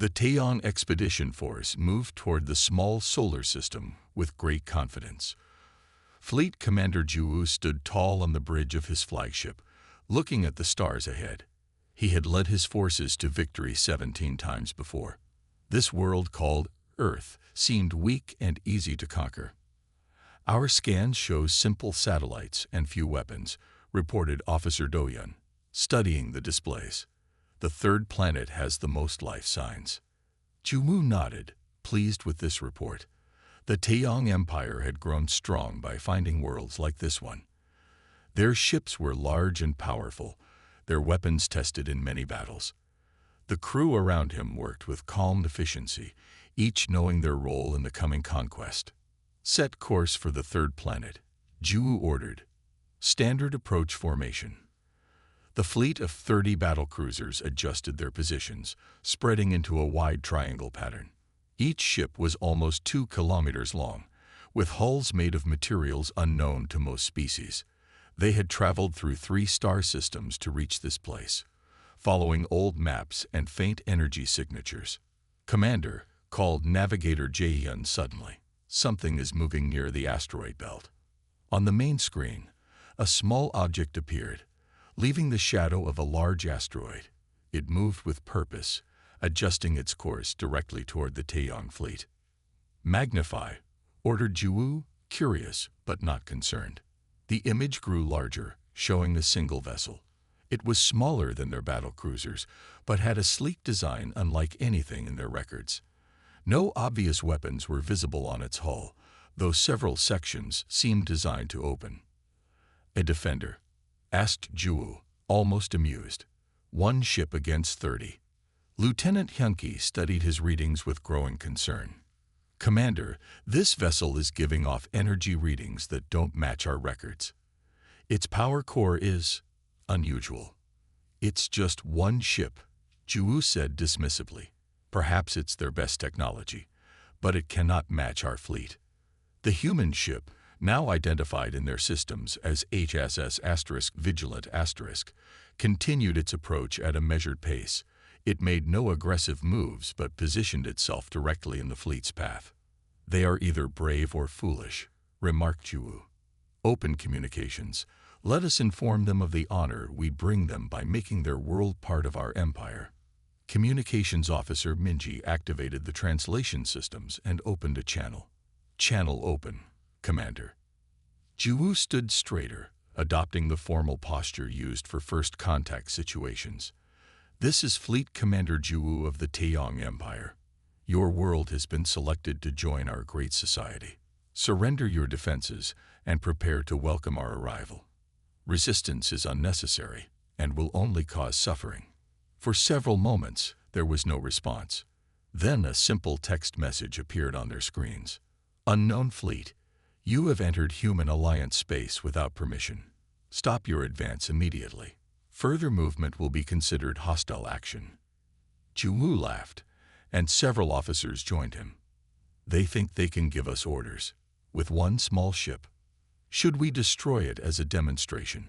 The Taeyong Expedition Force moved toward the small solar system with great confidence. Fleet Commander Juwu stood tall on the bridge of his flagship, looking at the stars ahead. He had led his forces to victory 17 times before. This world called Earth seemed weak and easy to conquer. Our scans show simple satellites and few weapons, reported Officer Doyun, studying the displays. The third planet has the most life signs. Juwu nodded, pleased with this report. The Taeyong Empire had grown strong by finding worlds like this one. Their ships were large and powerful, their weapons tested in many battles. The crew around him worked with calm efficiency, each knowing their role in the coming conquest. Set course for the third planet, Juwu ordered. Standard approach formation. The fleet of 30 battlecruisers adjusted their positions, spreading into a wide triangle pattern. Each ship was almost 2 kilometers long, with hulls made of materials unknown to most species. They had traveled through 3 star systems to reach this place, following old maps and faint energy signatures. Commander, called Navigator Jaehyun suddenly. Something is moving near the asteroid belt. On the main screen, a small object appeared, leaving the shadow of a large asteroid. It moved with purpose, adjusting its course directly toward the Taeyong fleet. Magnify, ordered Juwu, curious but not concerned. The image grew larger, showing a single vessel. It was smaller than their battle cruisers, but had a sleek design unlike anything in their records. No obvious weapons were visible on its hull, though several sections seemed designed to open. A defender? Asked Juwu, almost amused. 1 ship against 30. Lieutenant Hyunki studied his readings with growing concern. Commander, this vessel is giving off energy readings that don't match our records. Its power core is unusual. It's just 1 ship, Juwu said dismissively. Perhaps it's their best technology, but it cannot match our fleet. The human ship, now identified in their systems as HSS** Vigilant**, continued its approach at a measured pace. It made no aggressive moves but positioned itself directly in the fleet's path. They are either brave or foolish, remarked Juwu. Open communications. Let us inform them of the honor we bring them by making their world part of our empire. Communications Officer Minji activated the translation systems and opened a channel. Channel open, Commander. Juwu stood straighter, adopting the formal posture used for first contact situations. This is Fleet Commander Juwu of the Taeyong Empire. Your world has been selected to join our great society. Surrender your defenses and prepare to welcome our arrival. Resistance is unnecessary and will only cause suffering. For several moments, there was no response. Then a simple text message appeared on their screens. Unknown fleet, you have entered Human Alliance space without permission. Stop your advance immediately. Further movement will be considered hostile action. Juwu laughed, and several officers joined him. They think they can give us orders, with 1 small ship. Should we destroy it as a demonstration?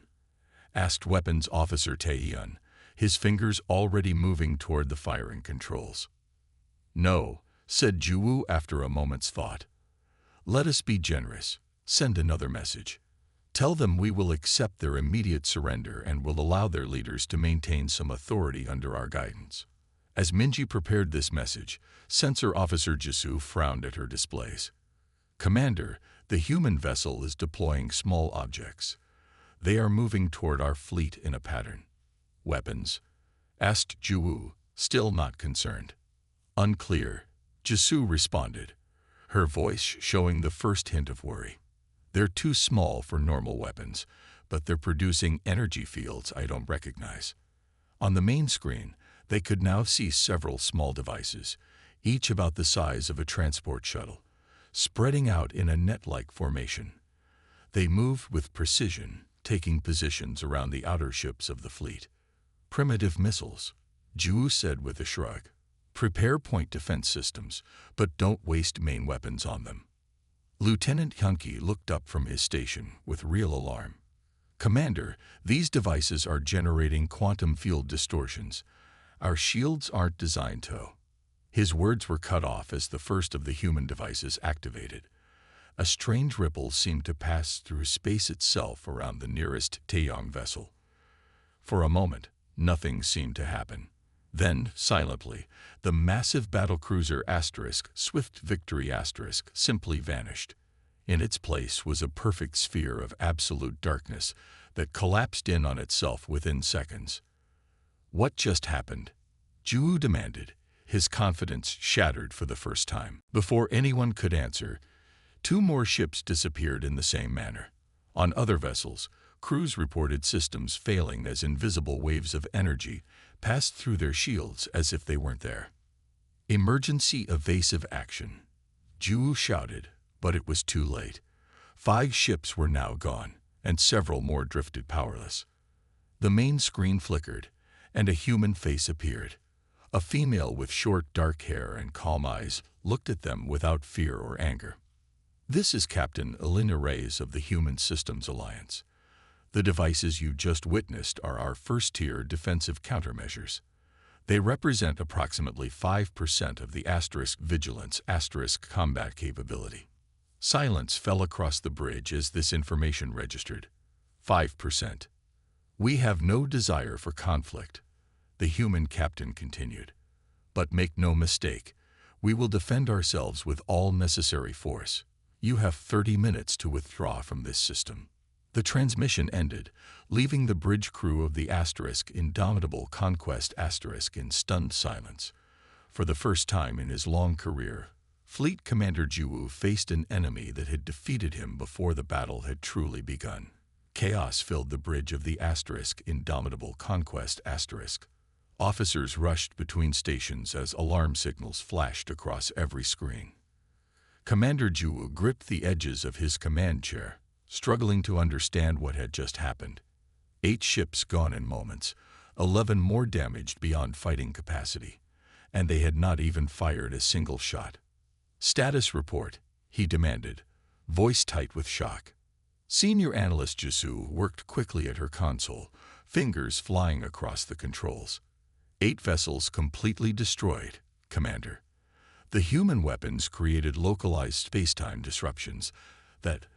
Asked Weapons Officer Taehyun, his fingers already moving toward the firing controls. No, said Juwu after a moment's thought. Let us be generous. Send another message. Tell them we will accept their immediate surrender and will allow their leaders to maintain some authority under our guidance. As Minji prepared this message, Sensor Officer Jisoo frowned at her displays. Commander, the human vessel is deploying small objects. They are moving toward our fleet in a pattern. Weapons? Asked Juwu, still not concerned. Unclear, Jisoo responded, her voice showing the first hint of worry. They're too small for normal weapons, but they're producing energy fields I don't recognize. On the main screen, they could now see several small devices, each about the size of a transport shuttle, spreading out in a net-like formation. They moved with precision, taking positions around the outer ships of the fleet. Primitive missiles, Juwu said with a shrug. Prepare point defense systems, but don't waste main weapons on them. Lieutenant Hyunki looked up from his station with real alarm. Commander, these devices are generating quantum field distortions. Our shields aren't designed to. His words were cut off as the first of the human devices activated. A strange ripple seemed to pass through space itself around the nearest Taeyong vessel. For a moment, nothing seemed to happen. Then, silently, the massive battlecruiser Swift Victory simply vanished. In its place was a perfect sphere of absolute darkness that collapsed in on itself within seconds. What just happened? Ju demanded, his confidence shattered for the first time. Before anyone could answer, 2 more ships disappeared in the same manner. On other vessels, crews reported systems failing as invisible waves of energy passed through their shields as if they weren't there. Emergency evasive action. Ju shouted, but it was too late. 5 ships were now gone, and several more drifted powerless. The main screen flickered, and a human face appeared. A female with short dark hair and calm eyes looked at them without fear or anger. This is Captain Elena Reyes of the Human Systems Alliance. The devices you just witnessed are our first-tier defensive countermeasures. They represent approximately 5% of the Vigilance combat capability. Silence fell across the bridge as this information registered. 5%. We have no desire for conflict, the human captain continued. But make no mistake, we will defend ourselves with all necessary force. You have 30 minutes to withdraw from this system. The transmission ended, leaving the bridge crew of the Indomitable Conquest in stunned silence. For the first time in his long career, Fleet Commander Jiwoo faced an enemy that had defeated him before the battle had truly begun. Chaos filled the bridge of the Indomitable Conquest. Officers rushed between stations as alarm signals flashed across every screen. Commander Jiwoo gripped the edges of his command chair, struggling to understand what had just happened. 8 ships gone in moments, 11 more damaged beyond fighting capacity, and they had not even fired a single shot. Status report, he demanded, voice tight with shock. Senior Analyst Jisoo worked quickly at her console, fingers flying across the controls. 8 vessels completely destroyed, Commander. The human weapons created localized space-time disruptions that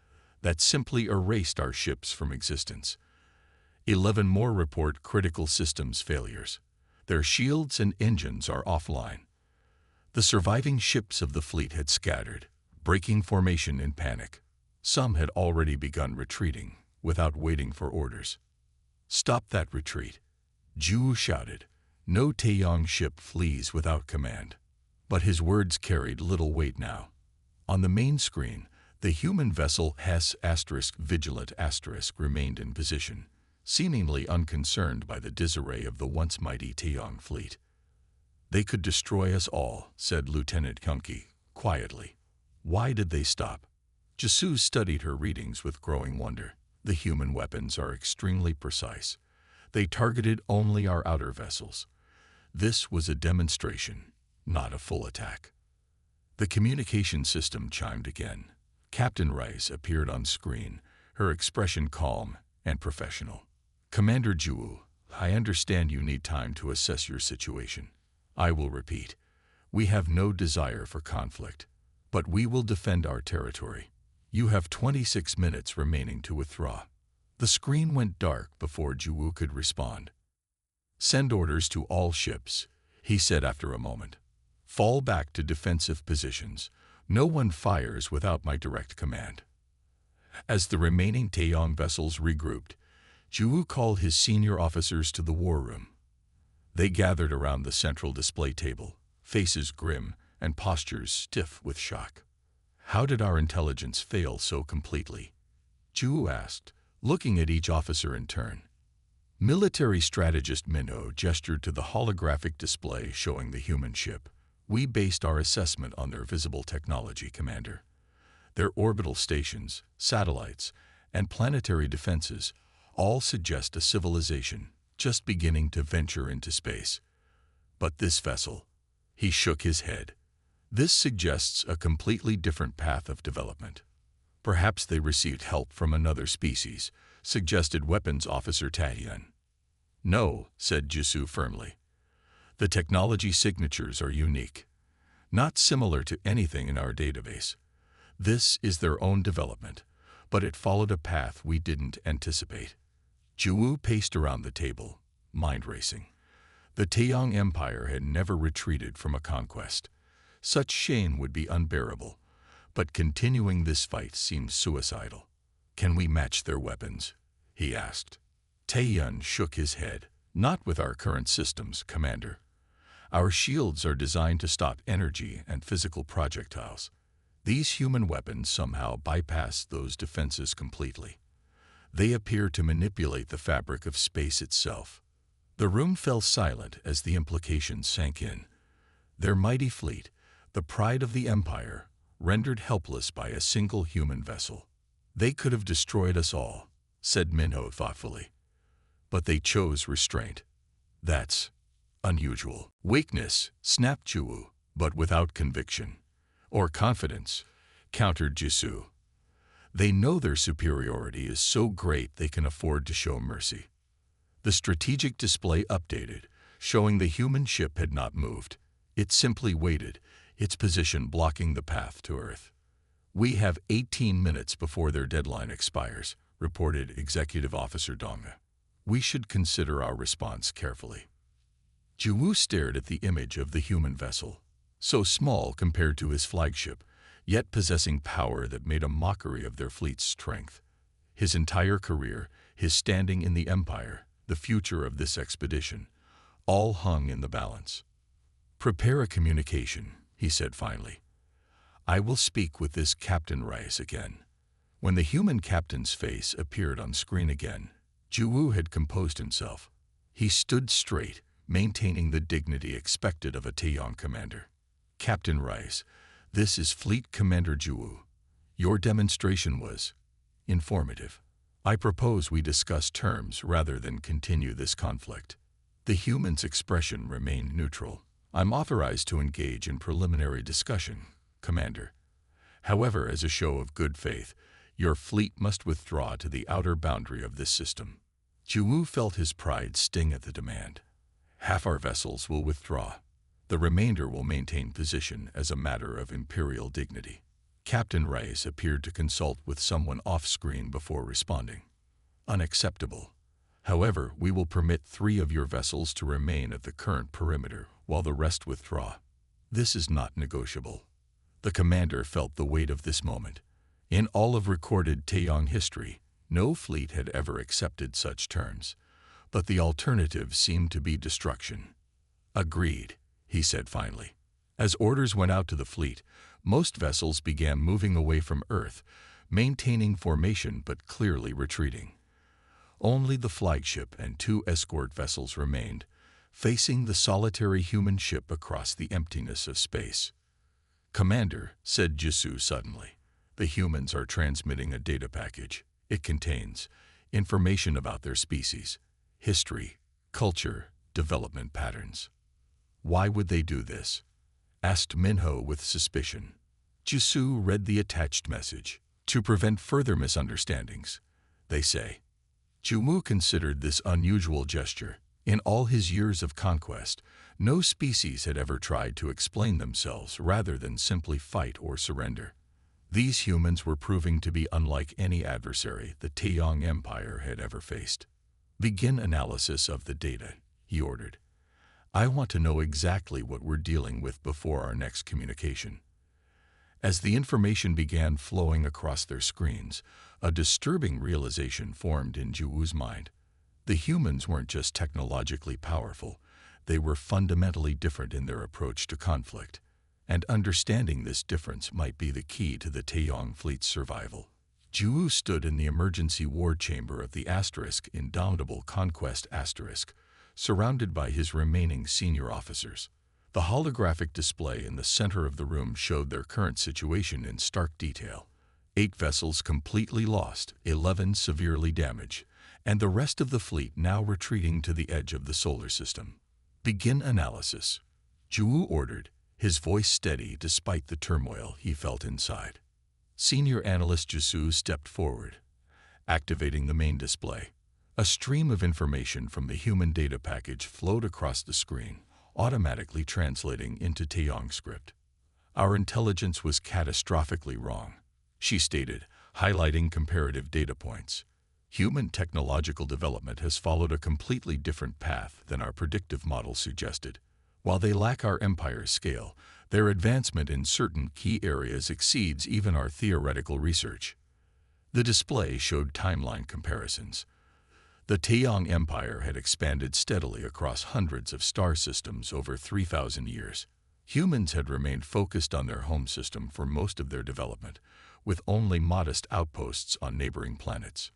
simply erased our ships from existence. 11 more report critical systems failures. Their shields and engines are offline. The surviving ships of the fleet had scattered, breaking formation in panic. Some had already begun retreating, without waiting for orders. Stop that retreat, Ju shouted. No Taeyong ship flees without command. But his words carried little weight now. On the main screen, the human vessel Vigilant remained in position, seemingly unconcerned by the disarray of the once mighty Taeyong fleet. They could destroy us all, said Lieutenant Kunki, quietly. Why did they stop? Jisoo studied her readings with growing wonder. The human weapons are extremely precise. They targeted only our outer vessels. This was a demonstration, not a full attack. The communication system chimed again. Captain Rice appeared on screen, her expression calm and professional. Commander Jiwoo, I understand you need time to assess your situation. I will repeat, we have no desire for conflict, but we will defend our territory. You have 26 minutes remaining to withdraw. The screen went dark before Jiwoo could respond. Send orders to all ships, he said after a moment. Fall back to defensive positions. No one fires without my direct command. As the remaining Taeyong vessels regrouped, Jiwoo called his senior officers to the war room. They gathered around the central display table, faces grim and postures stiff with shock. How did our intelligence fail so completely? Jiwoo asked, looking at each officer in turn. Military strategist Minho gestured to the holographic display showing the human ship. We based our assessment on their visible technology, Commander. Their orbital stations, satellites, and planetary defenses all suggest a civilization just beginning to venture into space. But this vessel, he shook his head. This suggests a completely different path of development. Perhaps they received help from another species, suggested Weapons Officer Taehyun. No, said Jisoo firmly. The technology signatures are unique. Not similar to anything in our database. This is their own development, but it followed a path we didn't anticipate. Juwu paced around the table, mind racing. The Taeyong Empire had never retreated from a conquest. Such shame would be unbearable, but continuing this fight seemed suicidal. Can we match their weapons? He asked. Taeyun shook his head. Not with our current systems, Commander. Our shields are designed to stop energy and physical projectiles. These human weapons somehow bypass those defenses completely. They appear to manipulate the fabric of space itself. The room fell silent as the implications sank in. Their mighty fleet, the pride of the Empire, rendered helpless by a single human vessel. They could have destroyed us all, said Minho thoughtfully. But they chose restraint. That's unusual. Weakness, snapped Juwu, but without conviction. Or confidence, countered Jisoo. They know their superiority is so great they can afford to show mercy. The strategic display updated, showing the human ship had not moved. It simply waited, its position blocking the path to Earth. We have 18 minutes before their deadline expires, reported Executive Officer Donga. We should consider our response carefully. Juwu stared at the image of the human vessel, so small compared to his flagship, yet possessing power that made a mockery of their fleet's strength. His entire career, his standing in the Empire, the future of this expedition, all hung in the balance. Prepare a communication, he said finally. I will speak with this Captain Rice again. When the human captain's face appeared on screen again, Juwu had composed himself. He stood straight, maintaining the dignity expected of a Taeyong commander. Captain Rice, this is Fleet Commander Juwu. Your demonstration was informative. I propose we discuss terms rather than continue this conflict. The human's expression remained neutral. I'm authorized to engage in preliminary discussion, Commander. However, as a show of good faith, your fleet must withdraw to the outer boundary of this system. Juwu felt his pride sting at the demand. Half our vessels will withdraw. The remainder will maintain position as a matter of imperial dignity. Captain Rice appeared to consult with someone off-screen before responding. Unacceptable. However, we will permit 3 of your vessels to remain at the current perimeter while the rest withdraw. This is not negotiable. The commander felt the weight of this moment. In all of recorded Taeyong history, no fleet had ever accepted such terms, but the alternative seemed to be destruction. Agreed, he said finally. As orders went out to the fleet, most vessels began moving away from Earth, maintaining formation but clearly retreating. Only the flagship and 2 escort vessels remained, facing the solitary human ship across the emptiness of space. Commander, said Jisoo suddenly, the humans are transmitting a data package. It contains information about their species, history, culture, development patterns. Why would they do this? Asked Minho with suspicion. Jisoo read the attached message. To prevent further misunderstandings, they say. Juwu considered this unusual gesture. In all his years of conquest, no species had ever tried to explain themselves rather than simply fight or surrender. These humans were proving to be unlike any adversary the Taeyong Empire had ever faced. Begin analysis of the data, he ordered. I want to know exactly what we're dealing with before our next communication. As the information began flowing across their screens, a disturbing realization formed in Juwu's mind. The humans weren't just technologically powerful, they were fundamentally different in their approach to conflict. And understanding this difference might be the key to the Taeyong fleet's survival. Juwu stood in the emergency war chamber of the Indomitable Conquest surrounded by his remaining senior officers. The holographic display in the center of the room showed their current situation in stark detail. 8 vessels completely lost, 11 severely damaged, and the rest of the fleet now retreating to the edge of the solar system. Begin analysis, Juwu ordered, his voice steady despite the turmoil he felt inside. Senior Analyst Jisoo stepped forward, activating the main display. A stream of information from the human data package flowed across the screen, automatically translating into Taeyong script. Our intelligence was catastrophically wrong, she stated, highlighting comparative data points. Human technological development has followed a completely different path than our predictive model suggested. While they lack our empire's scale, their advancement in certain key areas exceeds even our theoretical research. The display showed timeline comparisons. The Taeyong Empire had expanded steadily across hundreds of star systems over 3,000 years. Humans had remained focused on their home system for most of their development, with only modest outposts on neighboring planets.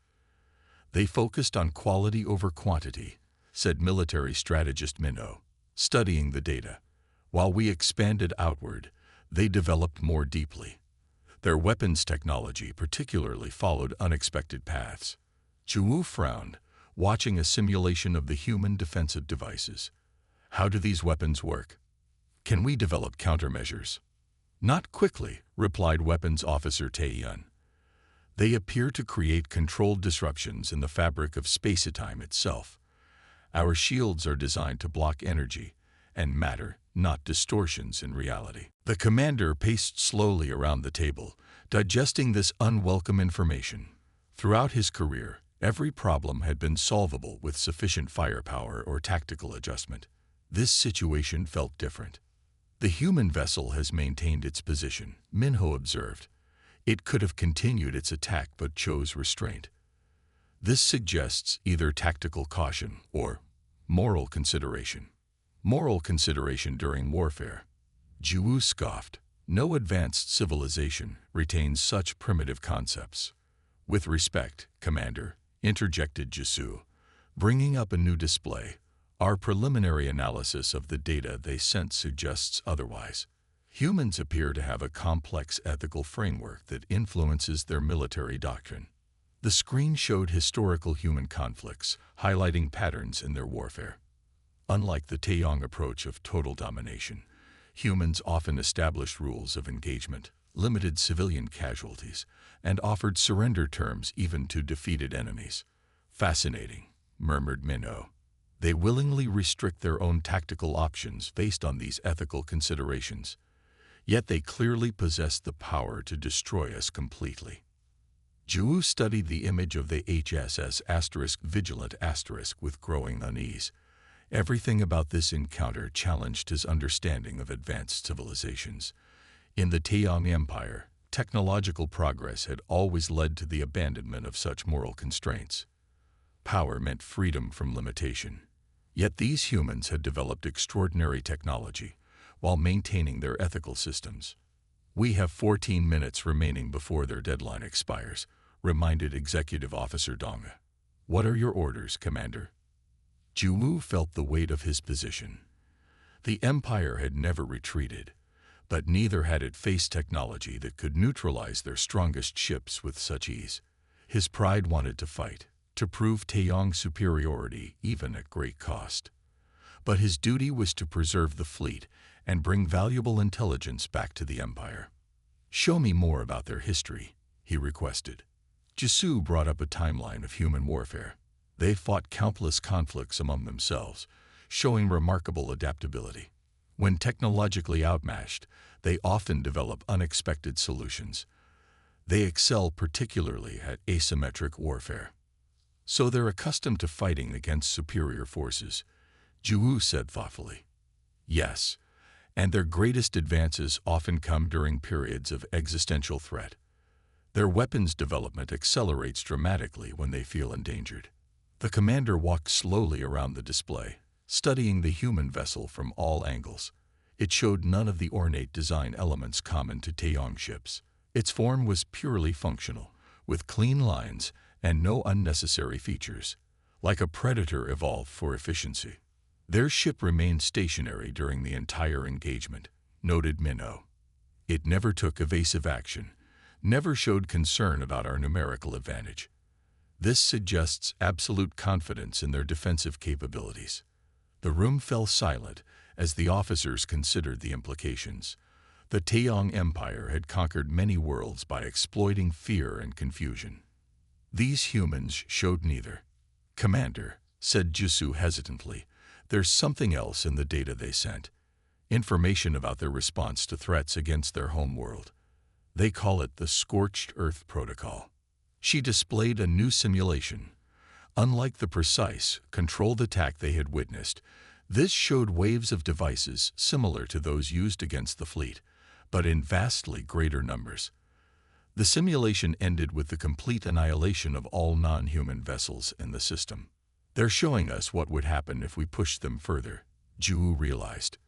They focused on quality over quantity, said military strategist Minho, studying the data. While we expanded outward, they developed more deeply. Their weapons technology particularly followed unexpected paths. Zhu frowned, watching a simulation of the human defensive devices. How do these weapons work? Can we develop countermeasures? Not quickly, replied Weapons Officer Taeyun. They appear to create controlled disruptions in the fabric of space-time itself. Our shields are designed to block energy and matter, not distortions in reality. The commander paced slowly around the table, digesting this unwelcome information. Throughout his career, every problem had been solvable with sufficient firepower or tactical adjustment. This situation felt different. The human vessel has maintained its position, Minho observed. It could have continued its attack but chose restraint. This suggests either tactical caution or moral consideration. Moral consideration during warfare. Zhu scoffed. No advanced civilization retains such primitive concepts. With respect, Commander, interjected Jisu, bringing up a new display. Our preliminary analysis of the data they sent suggests otherwise. Humans appear to have a complex ethical framework that influences their military doctrine. The screen showed historical human conflicts, highlighting patterns in their warfare. Unlike the Taeyong approach of total domination, humans often established rules of engagement, limited civilian casualties, and offered surrender terms even to defeated enemies. Fascinating, murmured Minho. They willingly restrict their own tactical options based on these ethical considerations. Yet they clearly possess the power to destroy us completely. Zhu studied the image of the HSS Vigilant with growing unease. Everything about this encounter challenged his understanding of advanced civilizations. In the Taeyong Empire, technological progress had always led to the abandonment of such moral constraints. Power meant freedom from limitation. Yet these humans had developed extraordinary technology while maintaining their ethical systems. We have 14 minutes remaining before their deadline expires, reminded Executive Officer Dong. What are your orders, Commander? Zhu felt the weight of his position. The Empire had never retreated, but neither had it faced technology that could neutralize their strongest ships with such ease. His pride wanted to fight, to prove Taeyong's superiority even at great cost. But his duty was to preserve the fleet and bring valuable intelligence back to the Empire. Show me more about their history, he requested. Jisu brought up a timeline of human warfare. They fought countless conflicts among themselves, showing remarkable adaptability. When technologically outmatched, they often develop unexpected solutions. They excel particularly at asymmetric warfare. So they're accustomed to fighting against superior forces, Zhu said thoughtfully. Yes, and their greatest advances often come during periods of existential threat. Their weapons development accelerates dramatically when they feel endangered. The commander walked slowly around the display, studying the human vessel from all angles. It showed none of the ornate design elements common to Taeyong ships. Its form was purely functional, with clean lines and no unnecessary features, like a predator evolved for efficiency. Their ship remained stationary during the entire engagement, noted Minho. It never took evasive action, never showed concern about our numerical advantage. This suggests absolute confidence in their defensive capabilities. The room fell silent as the officers considered the implications. The Taeyong Empire had conquered many worlds by exploiting fear and confusion. These humans showed neither. Commander, said Jisu hesitantly, there's something else in the data they sent. information about their response to threats against their homeworld. They call it the Scorched Earth Protocol. She displayed a new simulation. Unlike the precise, controlled attack they had witnessed, this showed waves of devices similar to those used against the fleet, but in vastly greater numbers. The simulation ended with the complete annihilation of all non-human vessels in the system. They're showing us what would happen if we pushed them further, Ju realized.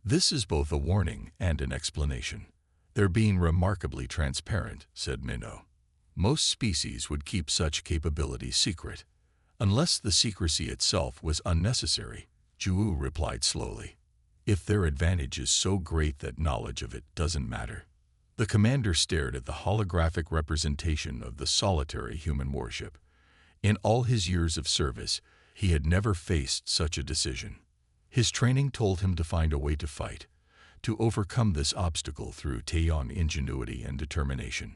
This is both a warning and an explanation. They're being remarkably transparent, said Minnow. Most species would keep such capabilities secret. Unless the secrecy itself was unnecessary, Ju replied slowly. If their advantage is so great that knowledge of it doesn't matter. The commander stared at the holographic representation of the solitary human warship. In all his years of service, he had never faced such a decision. His training told him to find a way to fight, to overcome this obstacle through Taeyong ingenuity and determination.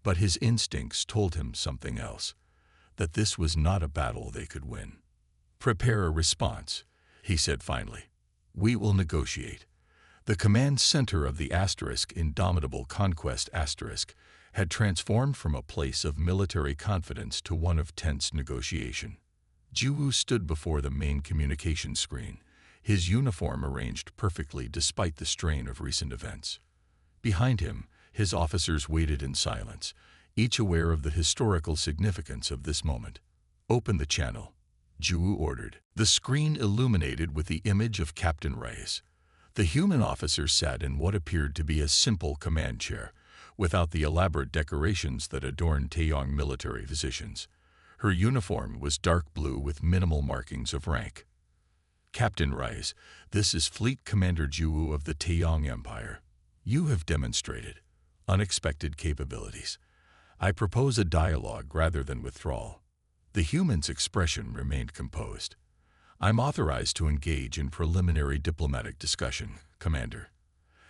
But his instincts told him something else, that this was not a battle they could win. Prepare a response, he said finally. We will negotiate. The command center of the Indomitable Conquest had transformed from a place of military confidence to one of tense negotiation. Ju stood before the main communication screen, his uniform arranged perfectly despite the strain of recent events. Behind him, his officers waited in silence, each aware of the historical significance of this moment. Open the channel, Ju ordered. The screen illuminated with the image of Captain Reyes. The human officer sat in what appeared to be a simple command chair, without the elaborate decorations that adorn Taeyong military positions. Her uniform was dark blue with minimal markings of rank. Captain Reyes, this is Fleet Commander Ju of the Taeyong Empire. You have demonstrated unexpected capabilities. I propose a dialogue rather than withdrawal. The human's expression remained composed. I'm authorized to engage in preliminary diplomatic discussion, Commander.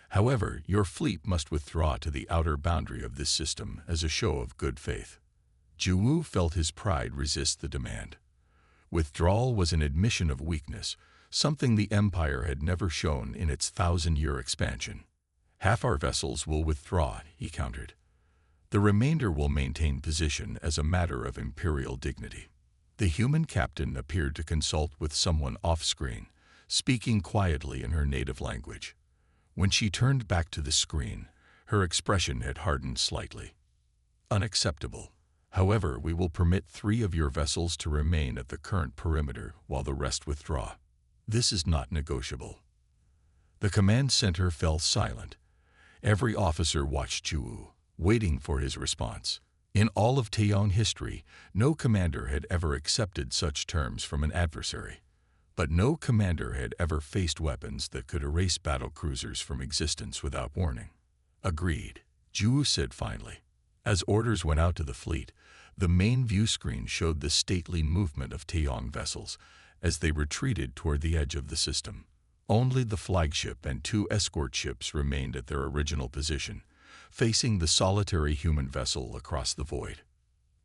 However, your fleet must withdraw to the outer boundary of this system as a show of good faith. Ju felt his pride resist the demand. Withdrawal was an admission of weakness, something the Empire had never shown in its 1,000-year expansion. Half our vessels will withdraw, he countered. The remainder will maintain position as a matter of imperial dignity. The human captain appeared to consult with someone off-screen, speaking quietly in her native language. When she turned back to the screen, her expression had hardened slightly. Unacceptable. However, we will permit 3 of your vessels to remain at the current perimeter while the rest withdraw. This is not negotiable. The command center fell silent. Every officer watched Ju, waiting for his response. In all of Taeyong history, no commander had ever accepted such terms from an adversary. But no commander had ever faced weapons that could erase battle cruisers from existence without warning. Agreed, Ju said finally. As orders went out to the fleet, the main view screen showed the stately movement of Taeyong vessels as they retreated toward the edge of the system. Only the flagship and 2 escort ships remained at their original position, facing the solitary human vessel across the void.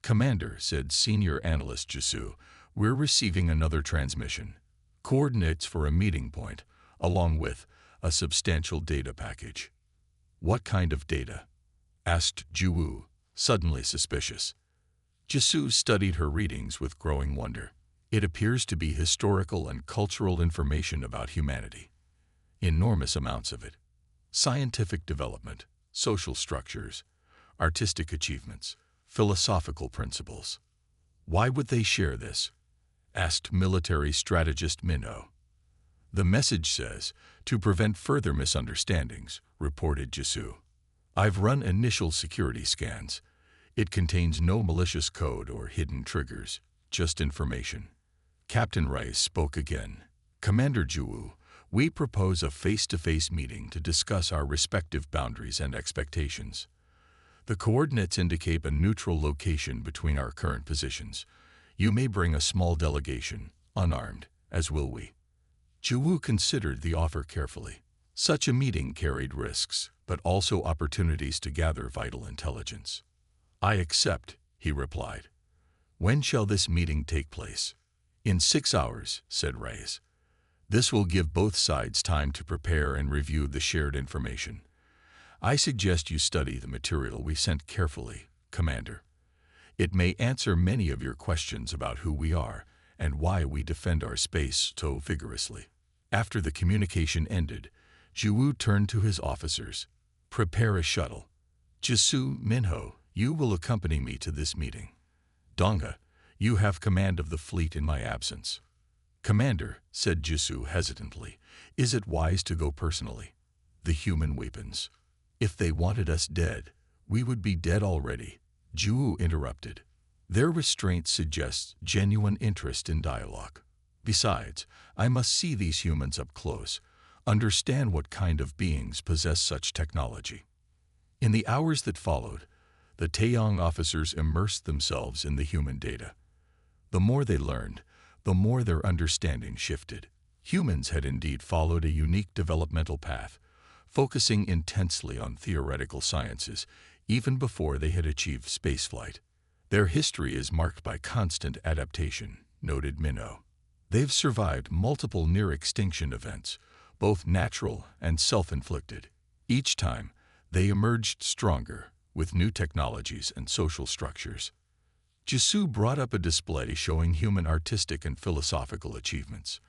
Commander, said Senior Analyst Jisu, we're receiving another transmission. Coordinates for a meeting point, along with a substantial data package. What kind of data? Asked Ju, suddenly suspicious. Jisu studied her readings with growing wonder. It appears to be historical and cultural information about humanity. Enormous amounts of it. Scientific development, social structures, artistic achievements, philosophical principles. Why would they share this? Asked military strategist Minnow. The message says, to prevent further misunderstandings, reported Jisu. I've run initial security scans. It contains no malicious code or hidden triggers, just information. Captain Rice spoke again. Commander Ju, we propose a face-to-face meeting to discuss our respective boundaries and expectations. The coordinates indicate a neutral location between our current positions. You may bring a small delegation, unarmed, as will we. Ju considered the offer carefully. Such a meeting carried risks, but also opportunities to gather vital intelligence. I accept, he replied. When shall this meeting take place? In 6 hours, said Reyes. This will give both sides time to prepare and review the shared information. I suggest you study the material we sent carefully, Commander. It may answer many of your questions about who we are and why we defend our space so vigorously. After the communication ended, Zhu turned to his officers. Prepare a shuttle. Jisoo, Minho, you will accompany me to this meeting. Donga, you have command of the fleet in my absence. Commander, said Jisoo hesitantly, is it wise to go personally? The human weapons. If they wanted us dead, we would be dead already. Zhu interrupted. Their restraint suggests genuine interest in dialogue. Besides, I must see these humans up close, understand what kind of beings possess such technology. In the hours that followed, the Taeyong officers immersed themselves in the human data. The more they learned, the more their understanding shifted. Humans had indeed followed a unique developmental path, focusing intensely on theoretical sciences even before they had achieved spaceflight. Their history is marked by constant adaptation, noted Minho. They've survived multiple near-extinction events, both natural and self-inflicted. Each time, they emerged stronger, with new technologies and social structures. Jisoo brought up a display showing human artistic and philosophical achievements.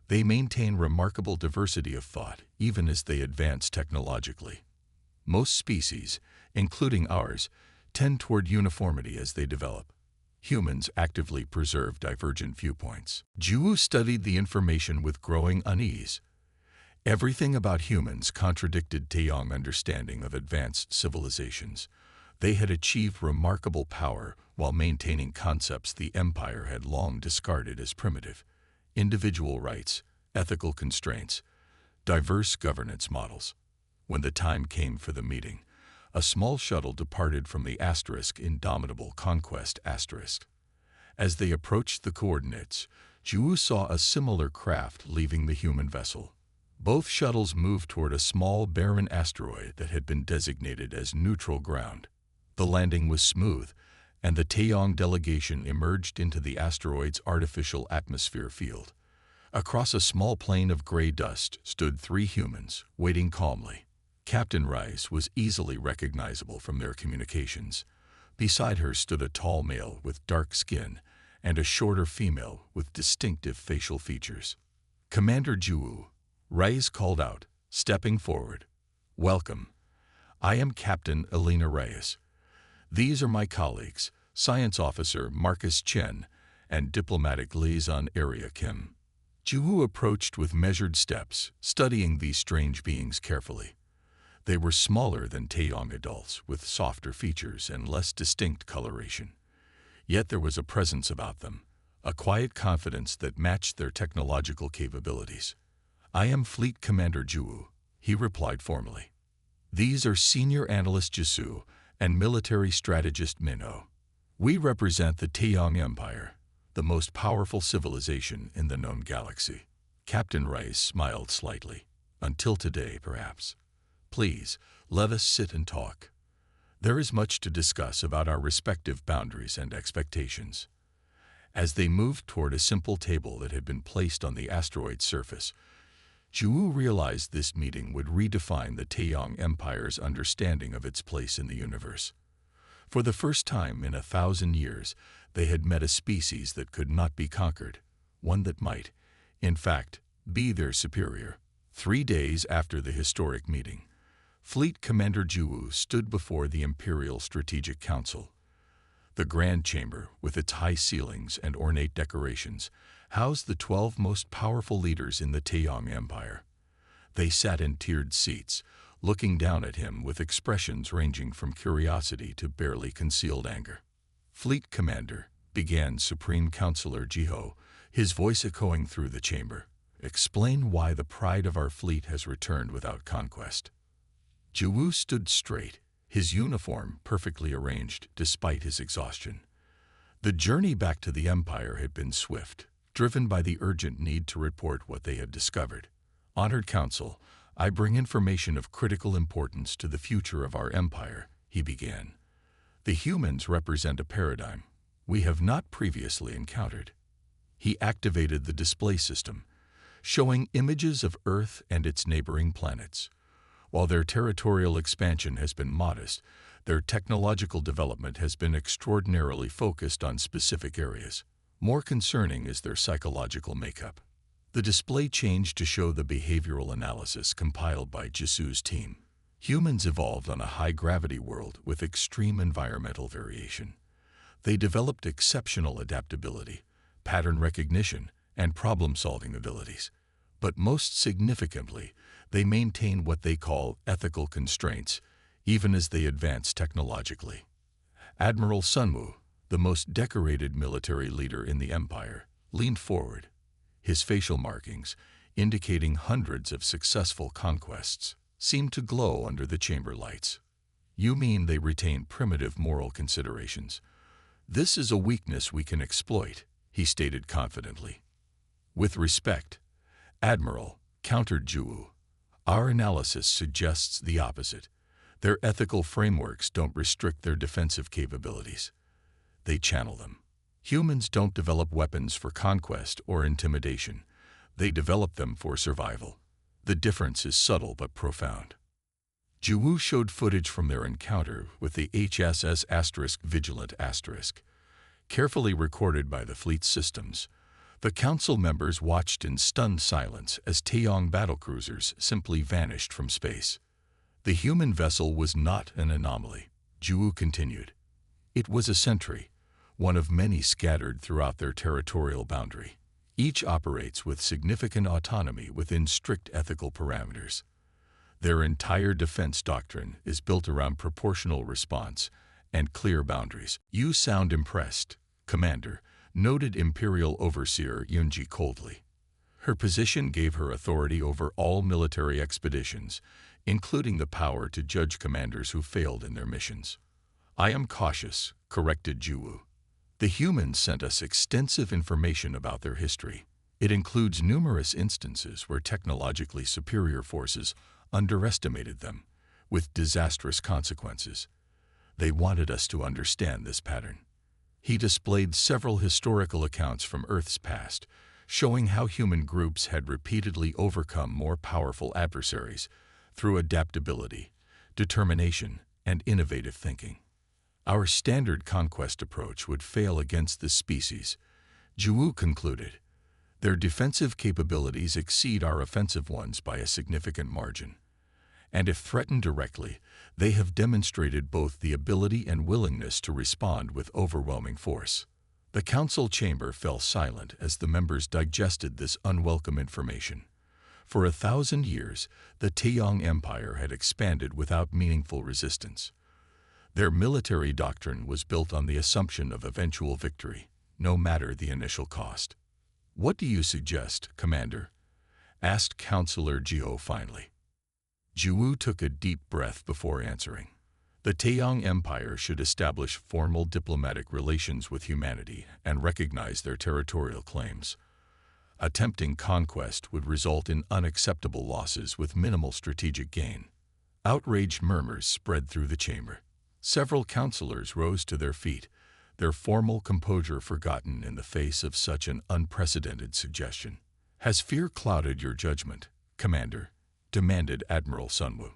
They maintain remarkable diversity of thought, even as they advance technologically. Most species, including ours, tend toward uniformity as they develop. Humans actively preserve divergent viewpoints. Zhu studied the information with growing unease. Everything about humans contradicted Taeyong's understanding of advanced civilizations. They had achieved remarkable power while maintaining concepts the Empire had long discarded as primitive. Individual rights, ethical constraints, diverse governance models. When the time came for the meeting, a small shuttle departed from the Indomitable Conquest *. As they approached the coordinates, Zhu saw a similar craft leaving the human vessel. Both shuttles moved toward a small barren asteroid that had been designated as neutral ground. The landing was smooth, and the Taeyong delegation emerged into the asteroid's artificial atmosphere field. Across a small plain of gray dust stood 3 humans, waiting calmly. Captain Rice was easily recognizable from their communications. Beside her stood a tall male with dark skin and a shorter female with distinctive facial features. Commander Zhu, Rice called out, stepping forward. Welcome. I am Captain Elena Reyes. These are my colleagues, Science Officer Marcus Chen and Diplomatic Liaison Area Kim. Zhu approached with measured steps, studying these strange beings carefully. They were smaller than Taeyong adults, with softer features and less distinct coloration. Yet there was a presence about them, a quiet confidence that matched their technological capabilities. I am Fleet Commander Zhu, he replied formally. These are Senior Analyst Jisoo and Military Strategist Minho. We represent the Taeyong Empire, the most powerful civilization in the known galaxy. Captain Rice smiled slightly. Until today, perhaps. Please, let us sit and talk. There is much to discuss about our respective boundaries and expectations. As they moved toward a simple table that had been placed on the asteroid's surface, Zhu realized this meeting would redefine the Taeyong Empire's understanding of its place in the universe. For the first time in 1,000 years, they had met a species that could not be conquered, one that might, in fact, be their superior. 3 days after the historic meeting, Fleet Commander Zhu stood before the Imperial Strategic Council. The Grand Chamber, with its high ceilings and ornate decorations, housed the 12 most powerful leaders in the Taeyong Empire. They sat in tiered seats, looking down at him with expressions ranging from curiosity to barely concealed anger. Fleet Commander, began Supreme Counselor Jiho, his voice echoing through the chamber. Explain why the pride of our fleet has returned without conquest. Zhu stood straight, his uniform perfectly arranged despite his exhaustion. The journey back to the Empire had been swift, driven by the urgent need to report what they had discovered. Honored Council, I bring information of critical importance to the future of our Empire, he began. The humans represent a paradigm we have not previously encountered. He activated the display system, showing images of Earth and its neighboring planets. While their territorial expansion has been modest, their technological development has been extraordinarily focused on specific areas. More concerning is their psychological makeup. The display changed to show the behavioral analysis compiled by Jisu's team. Humans evolved on a high-gravity world with extreme environmental variation. They developed exceptional adaptability, pattern recognition, and problem-solving abilities. But most significantly, they maintain what they call ethical constraints, even as they advance technologically. Admiral Sunwoo, the most decorated military leader in the Empire, leaned forward, his facial markings, indicating hundreds of successful conquests, seemed to glow under the chamber lights. You mean they retain primitive moral considerations? This is a weakness we can exploit, he stated confidently. With respect, Admiral, countered Juwu, our analysis suggests the opposite. Their ethical frameworks don't restrict their defensive capabilities. They channel them. Humans don't develop weapons for conquest or intimidation. They develop them for survival. The difference is subtle but profound. Juwu showed footage from their encounter with the HSS Vigilant *, carefully recorded by the fleet's systems. The council members watched in stunned silence as Taeyong battlecruisers simply vanished from space. The human vessel was not an anomaly, Juwu continued. It was a sentry, one of many scattered throughout their territorial boundary. Each operates with significant autonomy within strict ethical parameters. Their entire defense doctrine is built around proportional response and clear boundaries. You sound impressed, Commander, noted Imperial Overseer Yunji coldly. Her position gave her authority over all military expeditions, including the power to judge commanders who failed in their missions. I am cautious, corrected Juwu. The humans sent us extensive information about their history. It includes numerous instances where technologically superior forces underestimated them, with disastrous consequences. They wanted us to understand this pattern. He displayed several historical accounts from Earth's past, showing how human groups had repeatedly overcome more powerful adversaries through adaptability, determination, and innovative thinking. Our standard conquest approach would fail against this species, Juwu concluded. Their defensive capabilities exceed our offensive ones by a significant margin. And if threatened directly, they have demonstrated both the ability and willingness to respond with overwhelming force. The council chamber fell silent as the members digested this unwelcome information. For 1,000 years, the Taeyong Empire had expanded without meaningful resistance. Their military doctrine was built on the assumption of eventual victory, no matter the initial cost. What do you suggest, Commander? Asked Counselor Jiho finally. Juwu took a deep breath before answering. The Taeyong Empire should establish formal diplomatic relations with humanity and recognize their territorial claims. Attempting conquest would result in unacceptable losses with minimal strategic gain. Outraged murmurs spread through the chamber. Several counselors rose to their feet, their formal composure forgotten in the face of such an unprecedented suggestion. Has fear clouded your judgment, Commander? Demanded Admiral Sunwoo.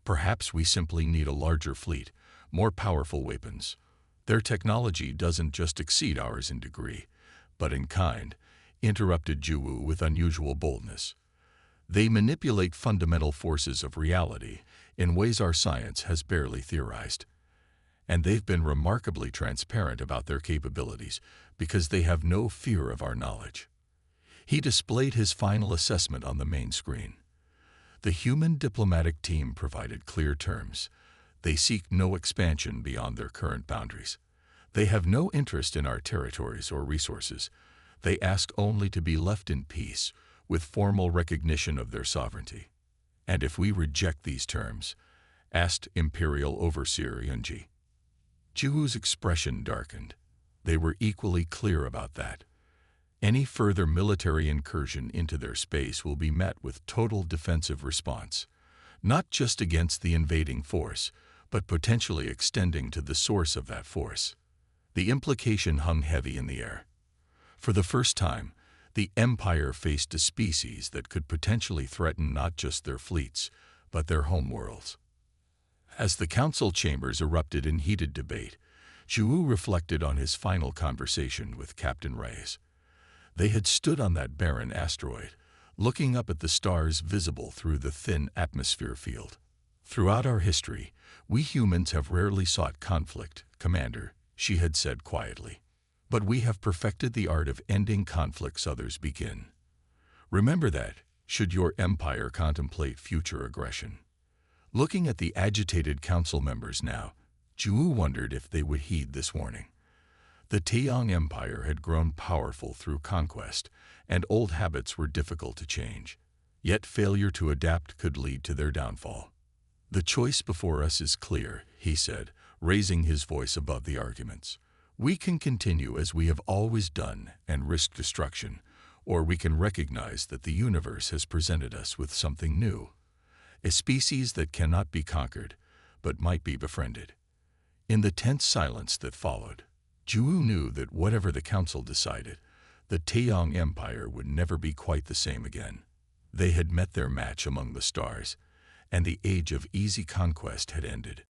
Perhaps we simply need a larger fleet, more powerful weapons. Their technology doesn't just exceed ours in degree, but in kind, interrupted Juwu with unusual boldness. They manipulate fundamental forces of reality in ways our science has barely theorized. And they've been remarkably transparent about their capabilities because they have no fear of our knowledge. He displayed his final assessment on the main screen. The human diplomatic team provided clear terms. They seek no expansion beyond their current boundaries. They have no interest in our territories or resources. They ask only to be left in peace with formal recognition of their sovereignty. And if we reject these terms, asked Imperial Overseer Yunji. Juwu's expression darkened. They were equally clear about that. Any further military incursion into their space will be met with total defensive response, not just against the invading force, but potentially extending to the source of that force. The implication hung heavy in the air. For the first time, The Empire faced a species that could potentially threaten not just their fleets, but their homeworlds. As the council chambers erupted in heated debate, Zhu reflected on his final conversation with Captain Reyes. They had stood on that barren asteroid, looking up at the stars visible through the thin atmosphere field. "Throughout our history, we humans have rarely sought conflict, Commander," she had said quietly. "But we have perfected the art of ending conflicts others begin. Remember that, should your empire contemplate future aggression." Looking at the agitated council members now, Zhu wondered if they would heed this warning. The Taeyong Empire had grown powerful through conquest, and old habits were difficult to change. Yet failure to adapt could lead to their downfall. "The choice before us is clear," he said, raising his voice above the arguments. "We can continue as we have always done and risk destruction, or we can recognize that the universe has presented us with something new, a species that cannot be conquered, but might be befriended." In the tense silence that followed, Zhu knew that whatever the council decided, the Taeyong Empire would never be quite the same again. They had met their match among the stars, and the age of easy conquest had ended.